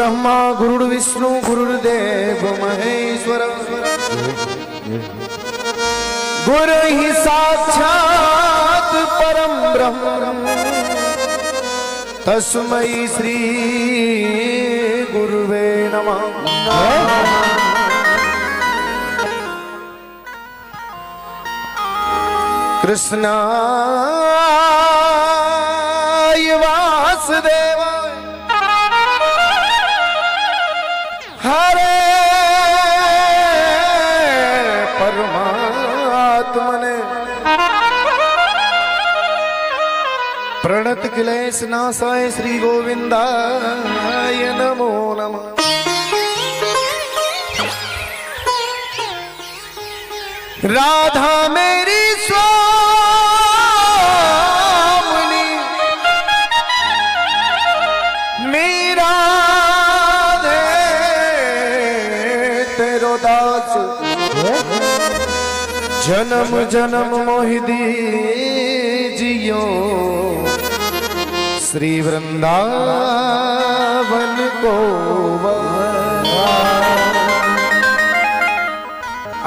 ब्रह्मा गुरुर्विष्णु गुरुर्देव महेश्वर गुरु ही साक्षात परम ब्रह्म तस्मै श्री गुरुवे नमः। कृष्णाय वासुदेवाय हरे परमात्मने प्रणत क्लेश नाशाय श्री गोविंदाय नमो नमः। राधा मेरी स्वामिनी मेरा दे तेरो दास जन्म जन्म मोहि दीजियो श्री वृंदावन को।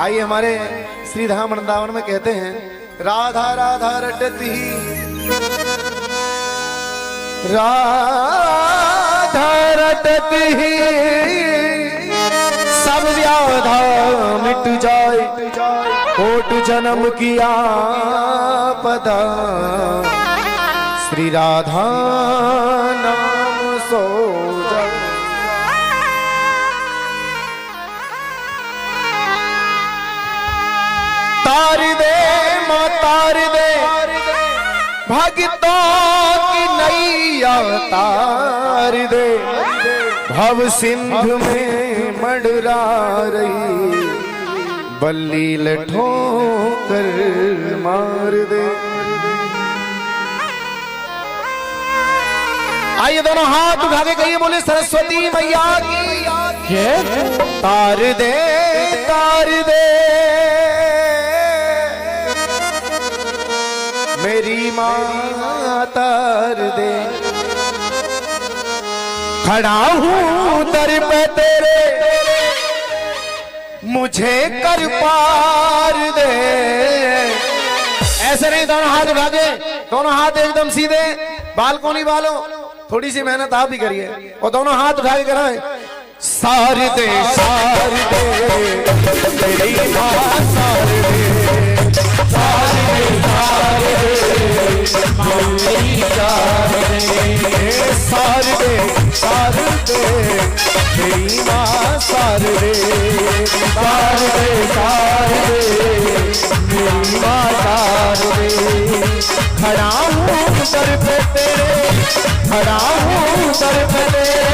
आइए हमारे श्री धाम वृंदावन में कहते हैं राधा राधा रटती राधा रटती सब व्याधा मिट जाए कोट जन्म किया पदा श्री राधा नाम सो जाए। तार दे मां तार दे भक्तों की नैया तार दे भव सिंध में मंडरा रही बल्ली लठो कर मार दे। आइए दोनों हाथ उठा के कहिए बोले सरस्वती मैया की तार दे मेरी माँ तार दे। खड़ा हूँ दर पे तेरे मुझे कर पार दे। ऐसे नहीं दोनों हाथ उठा के दोनों हाथ एकदम सीधे बाल को नहीं बालो थोड़ी सी मेहनत आप भी करिए और दोनों हाथ उठा के कराए सार दे तेरी माँ सार दे सार दे तेरी माँ सार दे मेरी माँ सार दे। खड़ा हूँ सर पे तेरे खड़ा हूँ सर पे तेरे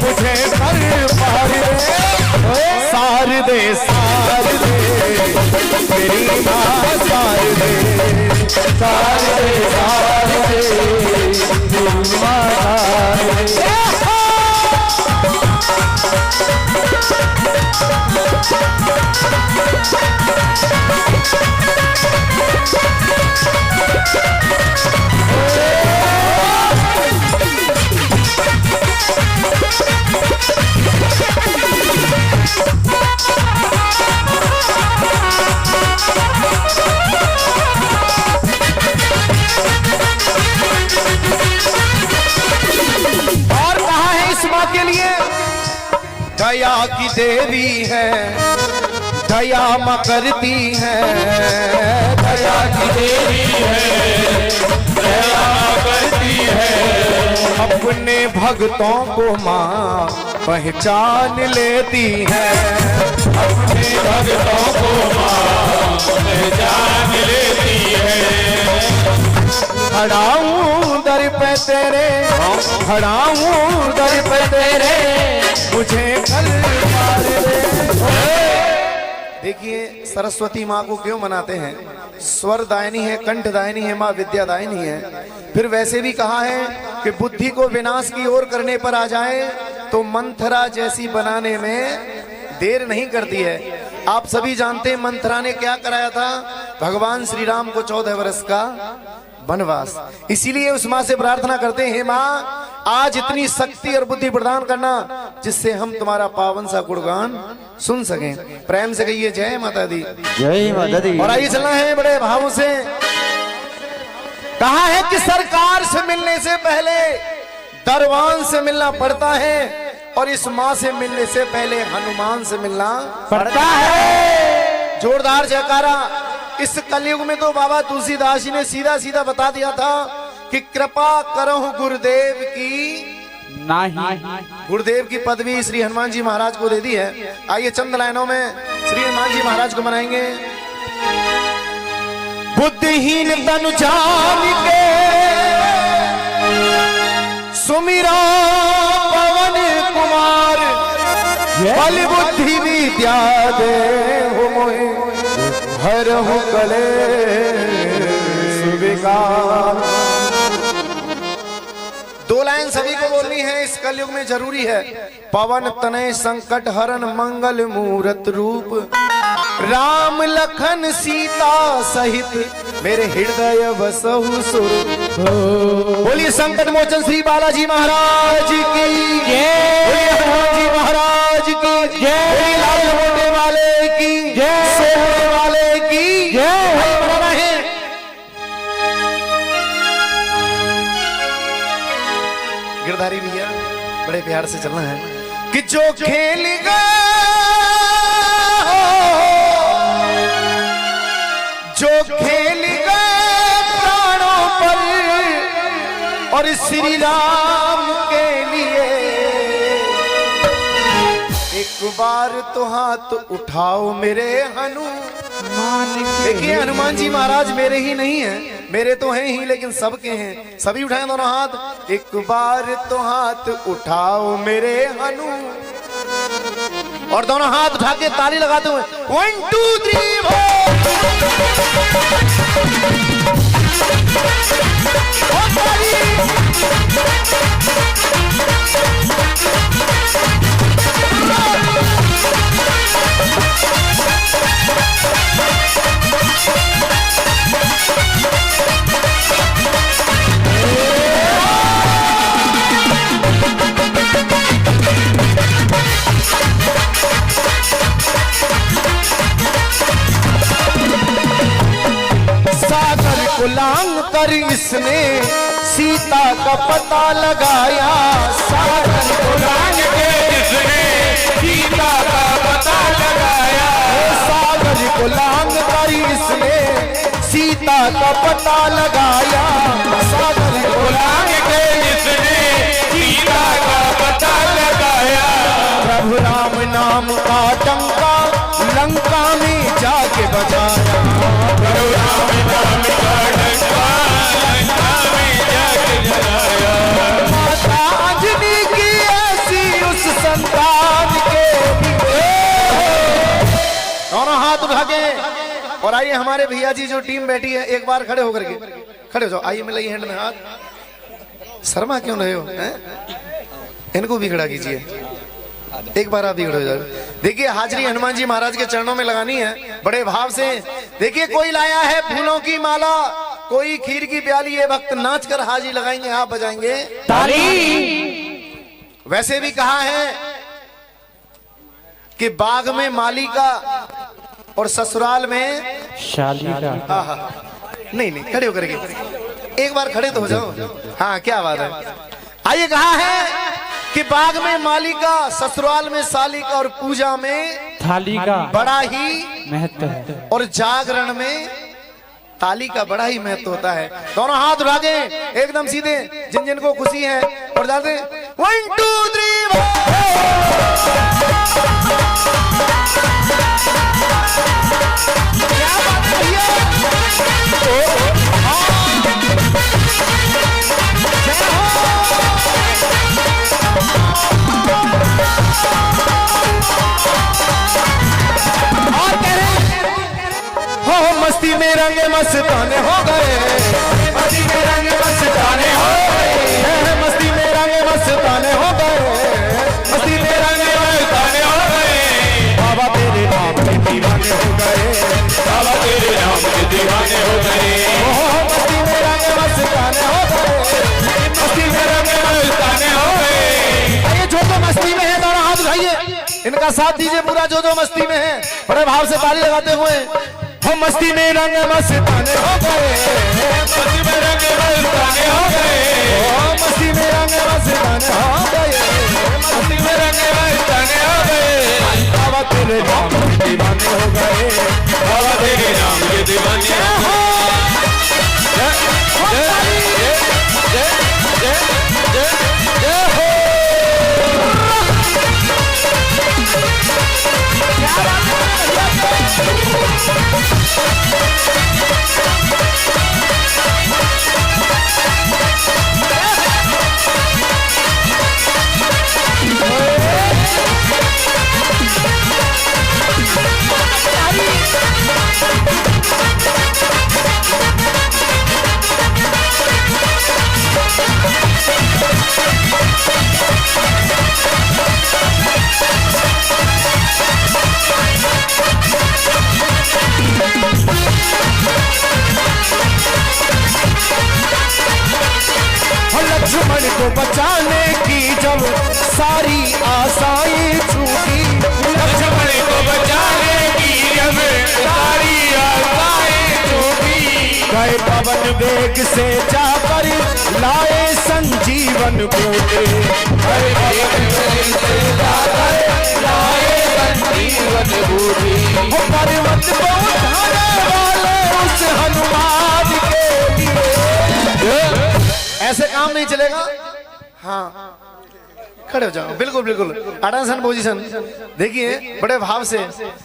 मुझे कर पार दे सार दे मेरी माँ सार दे मेरी माँ सार दे। दया की देवी है दया मां करती है दया की देवी है दया मां करती है अपने भक्तों को मां पहचान लेती है अपने भक्तों को मां पहचान लेती है। खड़ा हूँ दर पे तेरे खड़ा हूँ दर पे तेरे मुझे कर पार दे। देखिए सरस्वती माँ को क्यों मनाते हैं? स्वर दायनी है कंठ दायनी है माँ विद्या दायनी है। फिर वैसे भी कहा है कि बुद्धि को विनाश की ओर करने पर आ जाए तो मंथरा जैसी बनाने में देर नहीं करती है। आप सभी जानते हैं मंथरा ने क्या कराया था? भगवान श्री राम को 14 वर्ष का वनवास। इसीलिए उस माँ से प्रार्थना करते हैं, हे माँ आज इतनी शक्ति और बुद्धि प्रदान करना जिससे हम तुम्हारा पावन सा गुणगान सुन सकें। प्रेम से कहिए जय माता दी। जय माता दी। और आइए चलना है बड़े भावों से। कहा है कि सरकार से मिलने से पहले दरबान से मिलना पड़ता है, और इस माँ से मिलने से पहले हनुमान से मिलना पड़ता है। जोरदार जयकारा। इस कलयुग में तो बाबा तुलसीदास जी ने सीधा सीधा बता दिया था कि कृपा करो गुरुदेव की नहीं। गुरुदेव की पदवी श्री हनुमान जी महाराज को दे दी है। आइए चंद लाइनों में श्री हनुमान जी महाराज को मनाएंगे। बुद्धिहीन तनु जान के सुमिरा पवन कुमार, बल बुद्धि विद्या दे हो मोहि, हरहु कलेश विकार। दो लाइन सभी को बोलनी है, इस कलयुग में जरूरी है। पवन तनय संकट हरण मंगल मूरत रूप, राम लखन सीता सहित मेरे हृदय बसहु सुर। बोलिए संकट मोचन श्री बालाजी महाराज की जय, बोलिए हनुमान जी महाराज की जय, बोलिए लाल लंगोटे वाले की जय, सोने वाले की जय। गिरधारी भैया बड़े प्यार से चलना है कि जो खेल गए, जो खेल गए प्राणों पर, और श्री राम के लिए एक बार तो हाथ उठाओ मेरे हनुमान। देखिए हनुमान जी महाराज मेरे ही नहीं हैं, मेरे तो हैं ही लेकिन सबके हैं। सभी उठाएं दोनों हाथ। एक बार तो हाथ उठाओ मेरे हनु, और दोनों हाथ उठा के ताली लगाते हुए 1 2 3 हो। सागर को लांग कर इसने सीता का पता लगाया, सागर को लांग के इसने सीता का पता लगाया, सागर को लांग कर इसने सीता का पता लगाया, सागर को लांग के इसने सीता का पता लगाया। प्रभु राम नाम का डंका लंका में जाके बजाया, प्रभु राम नाम का डंका लंका में जाके बजाया। माता अंजनी की ऐसी उस संतान के दोनों हाथ उठा के। और आइए हमारे भैया जी जो टीम बैठी है एक बार खड़े होकर के खड़े हो जाओ। आइए मिलाइए हैंड में हाथ। शर्मा क्यों रहे हो हैं? इनको भी खड़ा कीजिए, एक बार आप भी खड़े हो जाओ। देखिए हाजरी हनुमान जी महाराज के चरणों में लगानी है बड़े भाव से। देखिए कोई लाया है फूलों की माला, कोई खीर की प्याली, ये भक्त नाच कर हाजिरी लगाएंगे, आप बजाएंगे ताली। वैसे भी कहा है कि बाग में माली का और ससुराल में शाली का। नहीं नहीं खड़े होकर के एक बार खड़े तो हो जाओ। हाँ क्या बात है। आइए कहा है कि बाग में माली का, ससुराल में साली का, और पूजा में थाली का बड़ा ही महत्व है, और जागरण में ताली का बड़ा ही महत्व होता है। दोनों हाथ उठा के एकदम सीधे जिन जिन को खुशी है और जाते 1 2 3 क्या बात है भैया। और कह रहे हो मस्ती में रंग मस्ताने हो गए, मस्ती में रंग मस्ताने हो गए, मस्ती में रंग मस्ताने हो गए, मस्ती में रंग मस्ताने हो गए। बाबा तेरे नाम के दीवाने हो गए, बाबा तेरे नाम के दीवाने हो गए। मस्ती में रंग मस्ताने हो गए, मस्ती में रंग मस्ताने इनका साथ दीजिए पूरा जो जो मस्ती में है, बड़े भाव से ताली लगाते हुए। हो मस्ती में रंग मस्ताने हो गए, मस्ती में रंग मस्ताने हो गए, ओ मस्ती में रंग मस्ताने हो गए, मस्ती में रंग मस्ताने हो गए। बाबा तेरे नाम के दीवाने हो गए, बाबा तेरे नाम के दीवाने हो गए। लक्ष्मण को बचाने की जब सारी आशाएं छूटी, लक्ष्मण को बचाने की जब सारी आशाएं छूटी, गए पवन वेग से जाकर लाए संजीवन बूटे, गए पवन वेग से जाकर लाए संजीवन बूटे। वो पर्वत को उठाने वाले उस हनुमान के लिए। ऐसे काम नहीं चलेगा। हाँ खड़े हो जाओ, बिल्कुल बिल्कुल अटेंशन पोजीशन। देखिए बड़े भाव से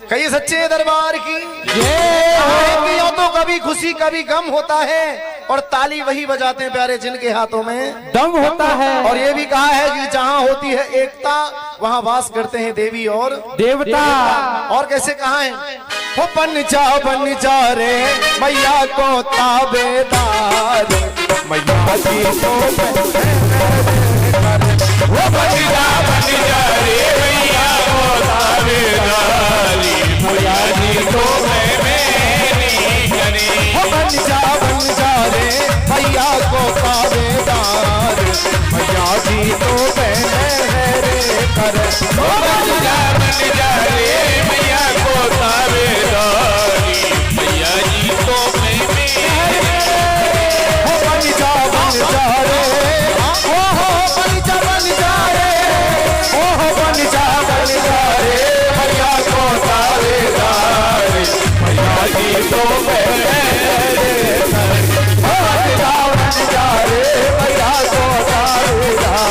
कहिए सच्चे दरबार की ये तो कभी खुशी कभी गम होता है, और ताली वही बजाते हैं प्यारे जिनके हाथों में दम होता है। और ये भी कहा है कि जहाँ होती है एकता वहाँ वास करते हैं देवी और देवता। और कैसे कहा है, हो बन जा रे मैया को ताबेदार, मैया जी को वो बन जा रे मैया को ताबेदारी, मैया जी को मैं मेरी करी। हो बन जा रे मैया को ताबेदार, मैया जी को मेरे कर। वो बन जा रे मैया को ताबेदारी, मैया जी को मैं मेरी। हो बन जा रे, ओहो बन जा रे, ओहो बन जा रे मैया को ताबेदार, मैया जी को मेरे कर। हो बन जा रे मैया को ताबेदार।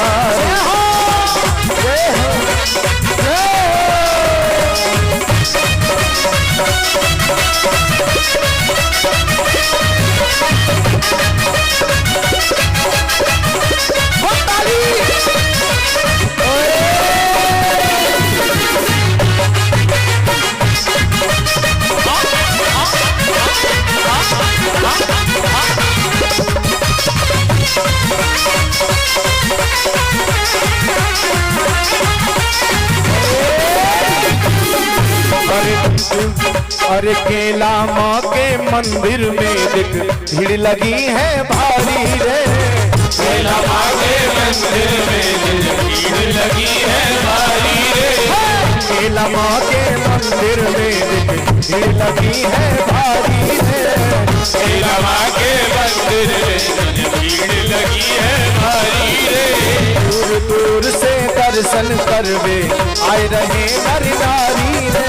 अरे केला माँ के मंदिर में दिख भीड़ लगी है भारी रे, केला माँ के मंदिर में भीड़ लगी है भारी रे, केला माँ के मंदिर में दिख भीड़ लगी है भारी रे, केला माँ के मंदिर में भीड़ लगी है भारी रे। दूर दूर से दर्शन करवे आए रहे नर नारी रे,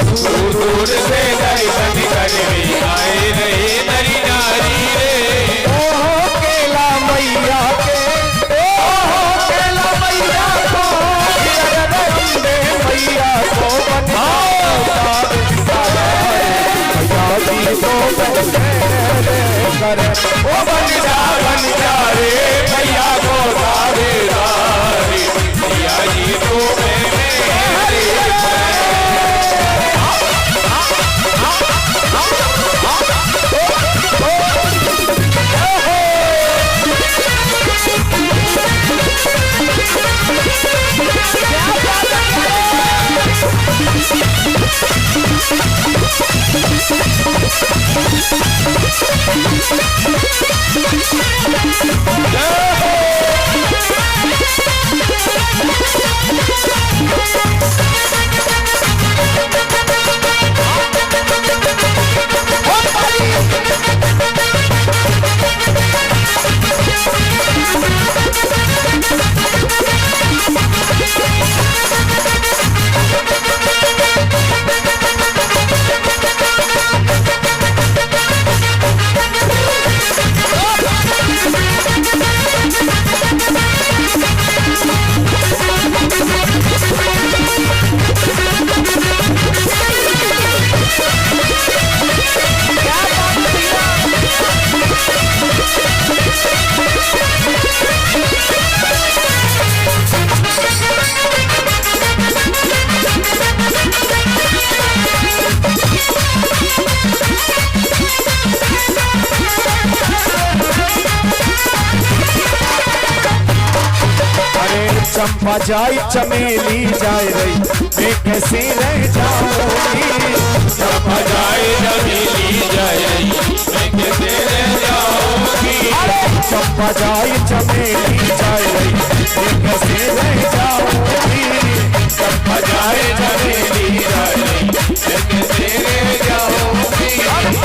दूर दूर से दर्शन करने आए रहे नरी नारी रे। ओहो केला मैया के, ओहो केला मैया को, अम्बे मैया को बनाओ मैया जी को करे। ओ बन जा रे भैया को ताबेदारी, भैया जी को मैं मेरी। जय चंपा जाए चमेली जाए रही मैं कैसे रह जाऊंगी। चंपा जाए चमेली जाए रही मैं कैसे रह जाऊंगी। चंपा जाए चमेली जाए रही मैं कैसे रह जाऊंगी। चंपा जाए चमेली जाए रही मैं कैसे रह जाऊंगी।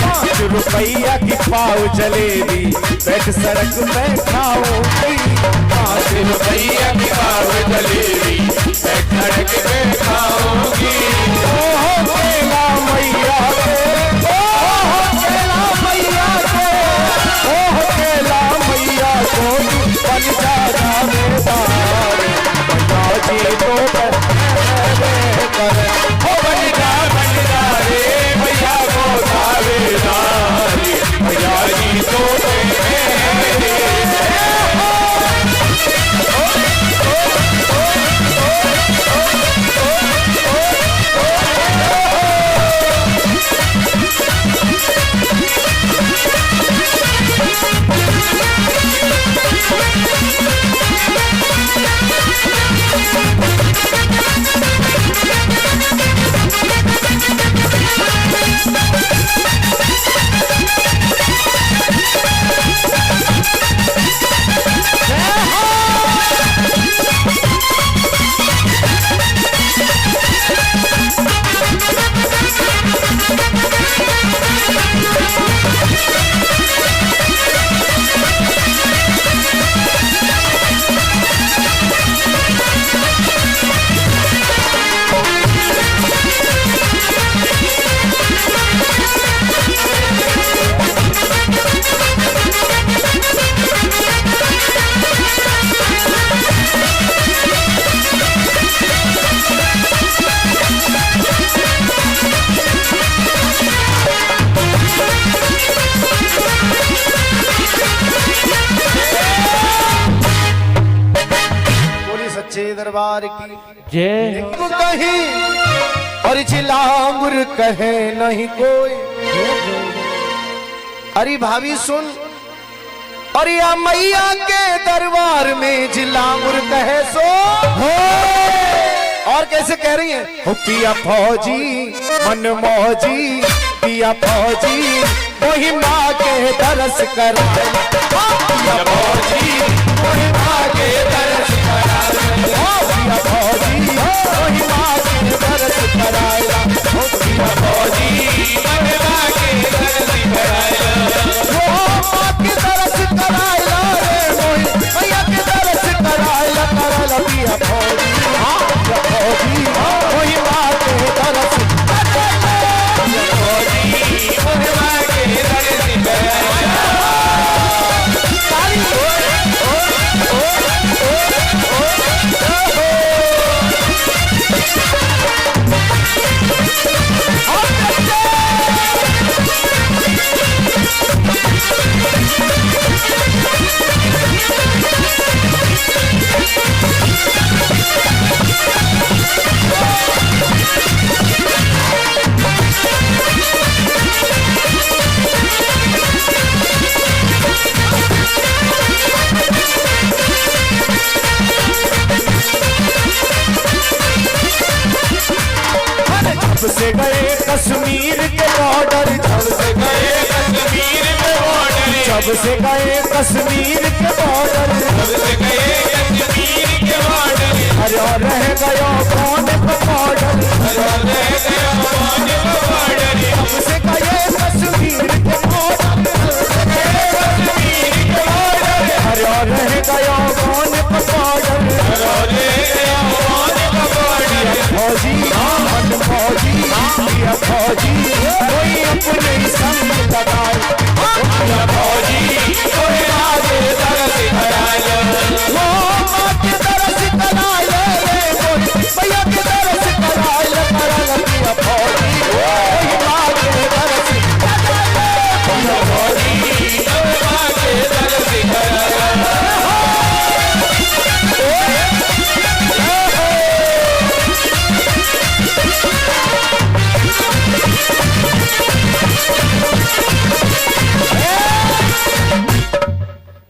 5 रुपया की पाव जलेबी बैठ सड़क में खाऊंगी। 5 रुपया की पाव जलेबी मैं सड़क पे खाऊंगी। ओहो केला मैया के, ओहो केला मैया के, ओहो केला मैया को बन जा दावेदार। बजा जी तो कर ओ बन जा रे भैया को दावेदार। भैया जी तो दरबार की जय कहीं और चिलांगुर कहे नहीं कोई। अरे भाभी सुन, और या मैया के दरबार में जिलांगुर कहे सो हो। और कैसे कह रही है, हो पिया फौजी मन मौजी, पिया फौजी वही माँ के दरस कर। पिया फौजी वही माँ के दरस करा। पिया फौजी वही माँ के दरस कराया। पिया फौजी वही माँ के दरस कराया। माँ के दरस कराया रे मोही मैया के दरस कराया। कराया पिया फौजी, पिया फौजी वही माँ के दरस कराया। पिया फौजी वही माँ के दरस कराया। जब से गए कश्मीर के बॉर्डर, जब से गए कश्मीर के बॉर्डर, जब से गए कश्मीर के बॉर्डर, जब से गए कश्मीर के बॉर्डर। अरे रह गया कौन बॉर्डर, अरे रह गया कौन बॉर्डर। जब से गए कश्मीर के बॉर्डर, कश्मीर के बॉर्डर। अरे रह गया कौन बॉर्डर। अरे गया कौन बॉर्डर। फौजी मन फौजी, पिया फौजी कोई अपने संग लगाए। पिया फौजी कोई आगे दरस कराया। वो माँ के दरस कराया रे मोही मैया के दरस कराया। कराया पिया फौजी कोई माँ के दरस कराया। पिया फौजी कोई माँ के दरस कराया।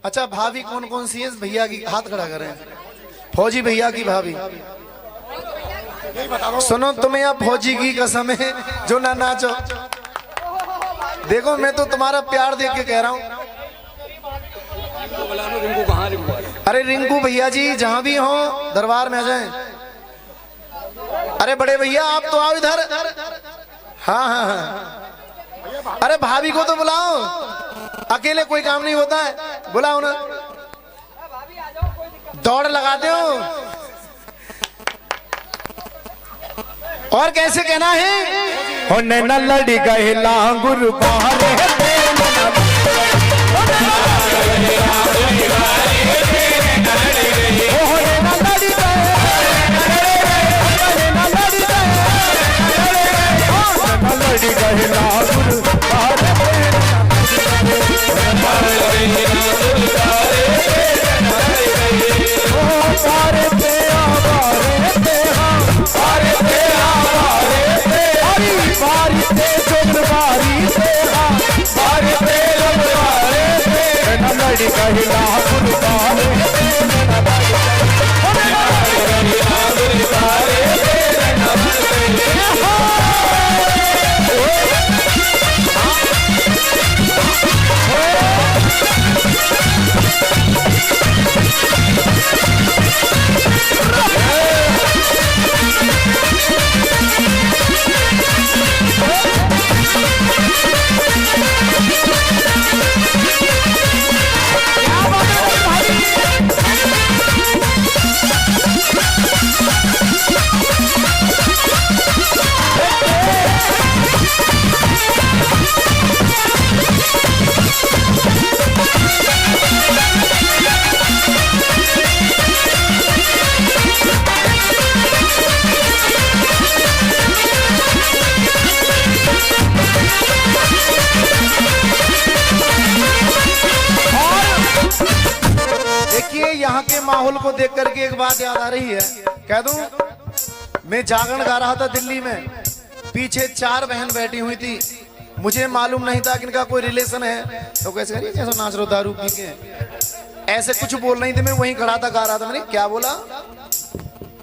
अच्छा भाभी कौन कौन सी है भैया की हाथ खड़ा करें। फौजी भैया की भाभी। सुनो तुम्हें अब फौजी की कसम है जो ना नाचो। देखो मैं तो तुम्हारा प्यार देख के कह रहा हूँ। अरे रिंकू भैया जी जहां भी हो दरबार में आ जाएं। अरे बड़े भैया आप तो आओ इधर। हाँ हाँ हाँ। अरे भाभी को तो बुलाओ, अकेले कोई काम नहीं होता है, बुलाओ ना। दौड़ लगाते हो और कैसे कहना है? हो नैना लड़ी गए लांगुर बाहरे लड़ी गए लांगुर यहाँ के माहौल को देख करके एक बात याद आ रही है, कह दूं? मैं जागरण गा रहा था दिल्ली में, पीछे 4 बहन बैठी हुई थी। मुझे मालूम नहीं था कि इनका कोई रिलेशन है। तो कैसे करिए कैसे नाच रहे हो दारू पी के, ऐसे कुछ बोल रही थी। मैं वहीं खड़ा था, गा रहा था। मैंने क्या बोला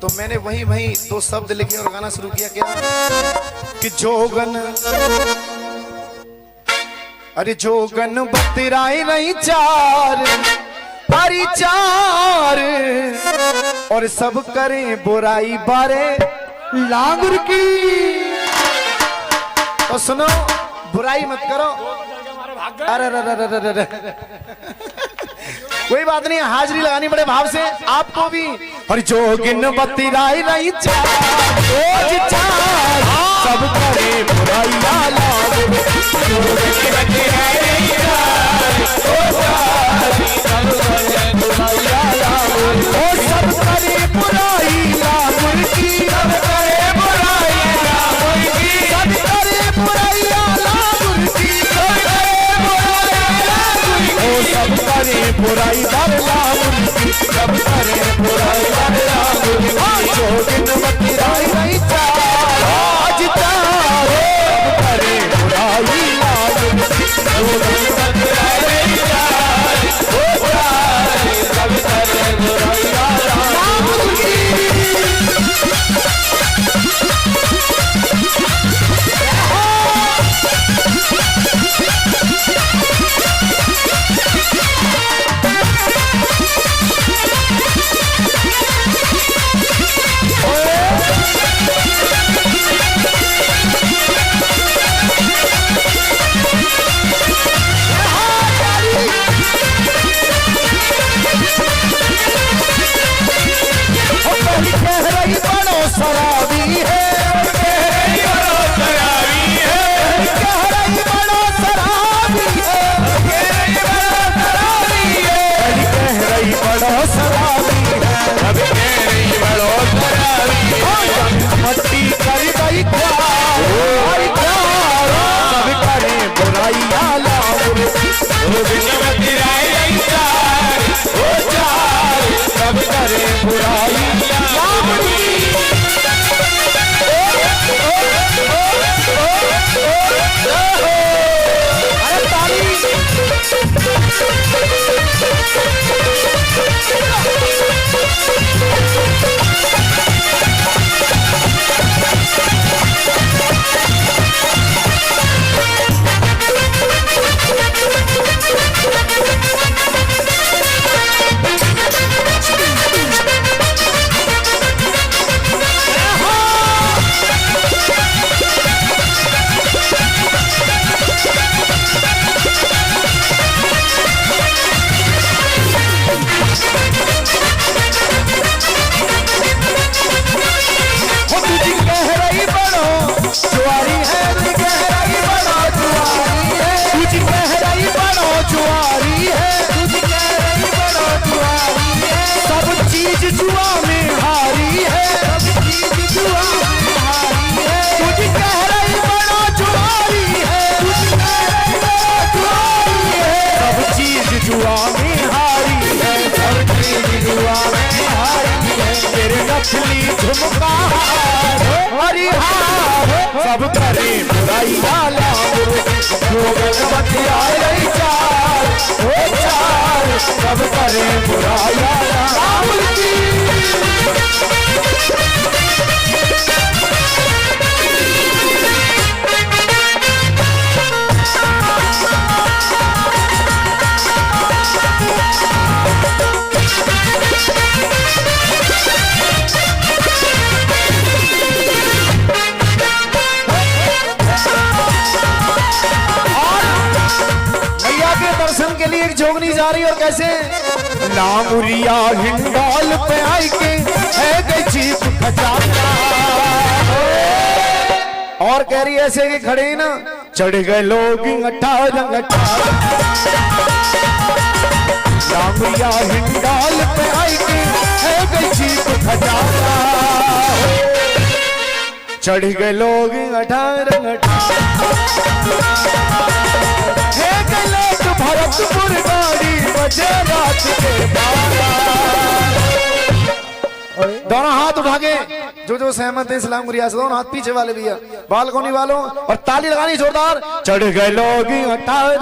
तो मैंने वहीं 2 शब्द लिखे और गाना शुरू किया। क्या कि जोगन, अरे जोगन बतराई नहीं 4 और सब करें बुराई बारे लांगुर की। तो सुनो, बुराई मत करो। अरे कोई बात नहीं, हाजिरी लगानी बड़े भाव से आपको भी। और जोगिन बतराई नहीं 4 सब करें बुराई लांगुर बुराई दर लाउन की, सब करे बुराई दर लाउन की। जोगिन बतराई नहीं 4 सब करे बुराई लाउन की। जोगिन बतराई नहीं 4 सब करे बुराई लाउन की। मट्टी कर गई सब करे बुराई लाउन की। सब करे बुराई लाउन की। अरे ताली। जुआ में हारी है, सब चीज जुआ में हारी है। तुझ कह रही बड़ा जुआरी है, तुझ कह रही बड़ा जुआरी है। सब चीज जुआ में हारी है, सब चीज जुआ में हारी है। तेरे नकली झुमका हरिहार, सब करे बुराई वाला चार, सब करे बुराई वाला। दर्शन के लिए एक जोगनी जा रही और कैसे लांगुरिया हिंडोल पे आई के है गई चीप खजाना, और कह रही ऐसे कि खड़े ही ना चढ़ गए लोग 18 लांगुरिया हिंडोल पे आई के है गई चीप खजाना, चढ़ गए लोग 18 भरतपुर गाड़ी बजे रात के 12। दोनों हाथ उठा के जो सहमत है इस्लाम गुरिया से, दोनों हाथ पीछे वाले भी है, बालकोनी वालों, और ताली लगानी जोरदार। चढ़ गए लोग 18